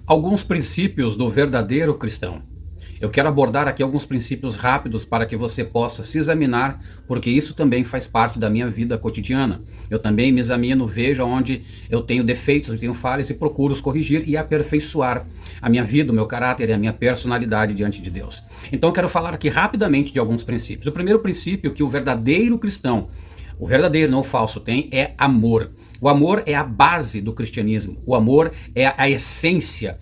Alguns princípios do verdadeiro cristão. Eu quero abordar aqui alguns princípios rápidos para que você possa se examinar, porque isso também faz parte da minha vida cotidiana. Eu também me examino, vejo onde eu tenho defeitos, eu tenho falhas e procuro os corrigir e aperfeiçoar a minha vida, o meu caráter e a minha personalidade diante de Deus. Então eu quero falar aqui rapidamente de alguns princípios. O primeiro princípio que o verdadeiro cristão, o verdadeiro, não o falso, tem é amor. O amor é a base do cristianismo. O amor é a essência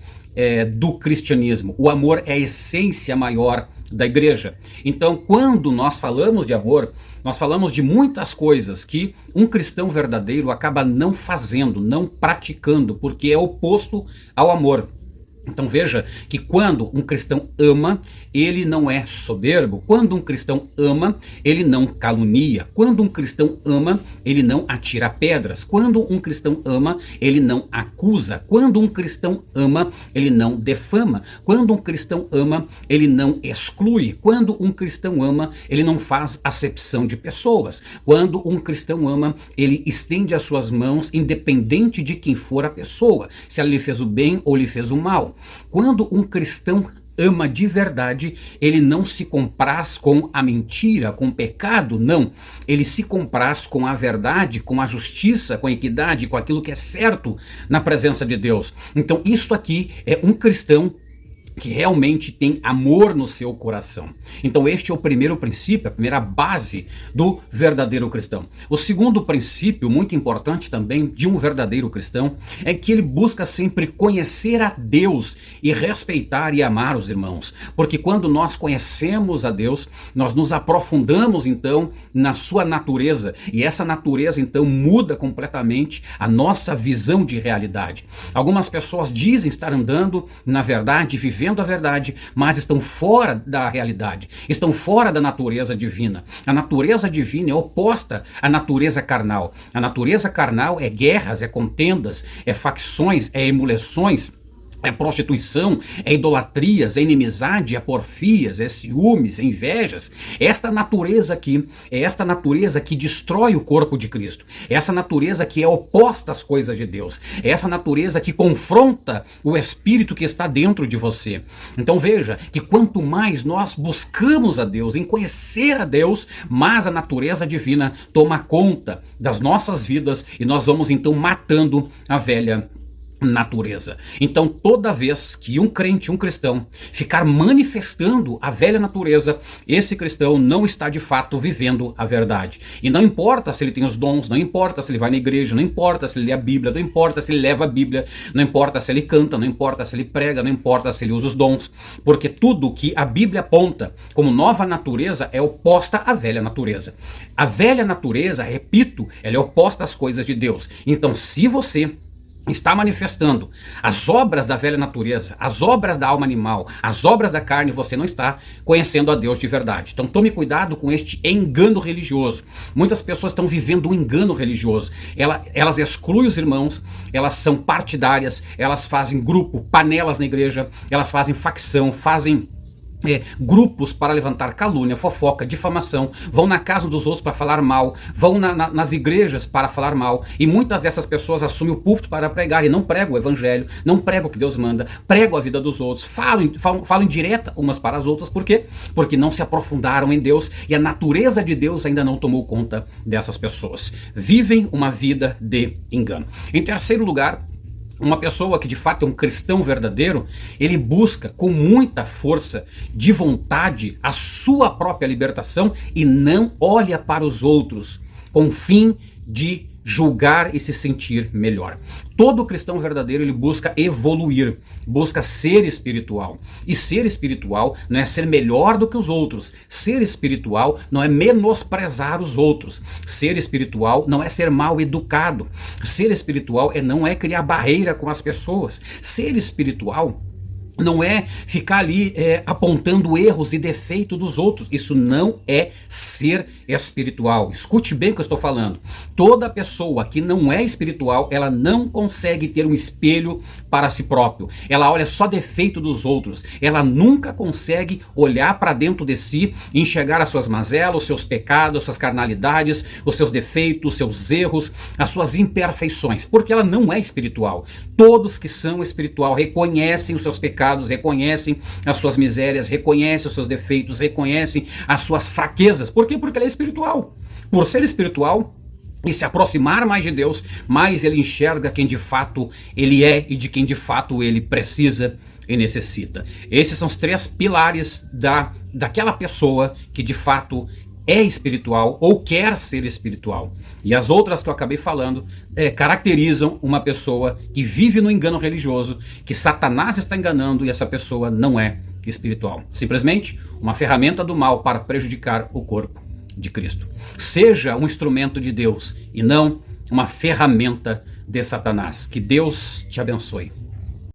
do cristianismo. O amor é a essência maior da igreja. Então, quando nós falamos de amor, nós falamos de muitas coisas que um cristão verdadeiro acaba não fazendo, não praticando, porque é oposto ao amor. Então veja que quando um cristão ama, ele não é soberbo. Quando um cristão ama, ele não calunia. Quando um cristão ama, ele não atira pedras. Quando um cristão ama, ele não acusa. Quando um cristão ama, ele não defama. Quando um cristão ama, ele não exclui. Quando um cristão ama, ele não faz acepção de pessoas. Quando um cristão ama, ele estende as suas mãos independente de quem for a pessoa, se ela lhe fez o bem ou lhe fez o mal. Quando um cristão ama de verdade, ele não se compraz com a mentira, com o pecado, não. Ele se compraz com a verdade, com a justiça, com a equidade, com aquilo que é certo na presença de Deus. Então isso aqui é um cristão que realmente tem amor no seu coração. Então este é o primeiro princípio, a primeira base do verdadeiro cristão. O segundo princípio, muito importante também, de um verdadeiro cristão, é que ele busca sempre conhecer a Deus e respeitar e amar os irmãos. Porque quando nós conhecemos a Deus, nós nos aprofundamos então na sua natureza, e essa natureza então muda completamente a nossa visão de realidade. Algumas pessoas dizem estar andando na verdade, vivendo a verdade, mas estão fora da realidade, estão fora da natureza divina. A natureza divina é oposta à natureza carnal. A natureza carnal é guerras, é contendas, é facções, é emulações, é prostituição, é idolatrias, é inimizade, é porfias, é ciúmes, é invejas. Esta natureza aqui é esta natureza que destrói o corpo de Cristo. É essa natureza que é oposta às coisas de Deus. É essa natureza que confronta o espírito que está dentro de você. Então veja que quanto mais nós buscamos a Deus, em conhecer a Deus, mais a natureza divina toma conta das nossas vidas e nós vamos então matando a velha natureza. Então toda vez que um crente, um cristão, ficar manifestando a velha natureza, esse cristão não está de fato vivendo a verdade. E não importa se ele tem os dons, não importa se ele vai na igreja, não importa se ele lê a Bíblia, não importa se ele leva a Bíblia, não importa se ele canta, não importa se ele prega, não importa se ele usa os dons, porque tudo que a Bíblia aponta como nova natureza é oposta à velha natureza. A velha natureza, repito, ela é oposta às coisas de Deus. Então se você está manifestando as obras da velha natureza, as obras da alma animal, as obras da carne, você não está conhecendo a Deus de verdade. Então tome cuidado com este engano religioso. Muitas pessoas estão vivendo um engano religioso. Elas excluem os irmãos, elas são partidárias, elas fazem grupo, panelas na igreja, elas fazem facção, fazem grupos para levantar calúnia, fofoca, difamação, vão na casa dos outros para falar mal, vão nas igrejas para falar mal, e muitas dessas pessoas assumem o púlpito para pregar e não pregam o evangelho, não pregam o que Deus manda, pregam a vida dos outros, falam em direta umas para as outras. Por quê? Porque não se aprofundaram em Deus e a natureza de Deus ainda não tomou conta dessas pessoas. Vivem uma vida de engano. Em terceiro lugar, uma pessoa que de fato é um cristão verdadeiro, ele busca com muita força de vontade a sua própria libertação e não olha para os outros com o fim de julgar e se sentir melhor. Todo cristão verdadeiro, ele busca evoluir, busca ser espiritual. E ser espiritual não é ser melhor do que os outros. Ser espiritual não é menosprezar os outros. Ser espiritual não é ser mal educado. Ser espiritual não é criar barreira com as pessoas. Ser espiritual Não é ficar ali apontando erros e defeitos dos outros. Isso não é ser espiritual. Escute bem o que eu estou falando. Toda pessoa que não é espiritual, ela não consegue ter um espelho para si próprio. Ela olha só defeito dos outros. Ela nunca consegue olhar para dentro de si e enxergar as suas mazelas, os seus pecados, as suas carnalidades, os seus defeitos, os seus erros, as suas imperfeições. Porque ela não é espiritual. Todos que são espiritual reconhecem os seus pecados, reconhecem as suas misérias, reconhecem os seus defeitos, reconhecem as suas fraquezas. Por quê? Porque ele é espiritual. Por ser espiritual e se aproximar mais de Deus, mais ele enxerga quem de fato ele é e de quem de fato ele precisa e necessita. Esses são os 3 pilares daquela pessoa que de fato é espiritual ou quer ser espiritual. E as outras que eu acabei falando caracterizam uma pessoa que vive no engano religioso, que Satanás está enganando e essa pessoa não é espiritual. Simplesmente uma ferramenta do mal para prejudicar o corpo de Cristo. Seja um instrumento de Deus e não uma ferramenta de Satanás. Que Deus te abençoe.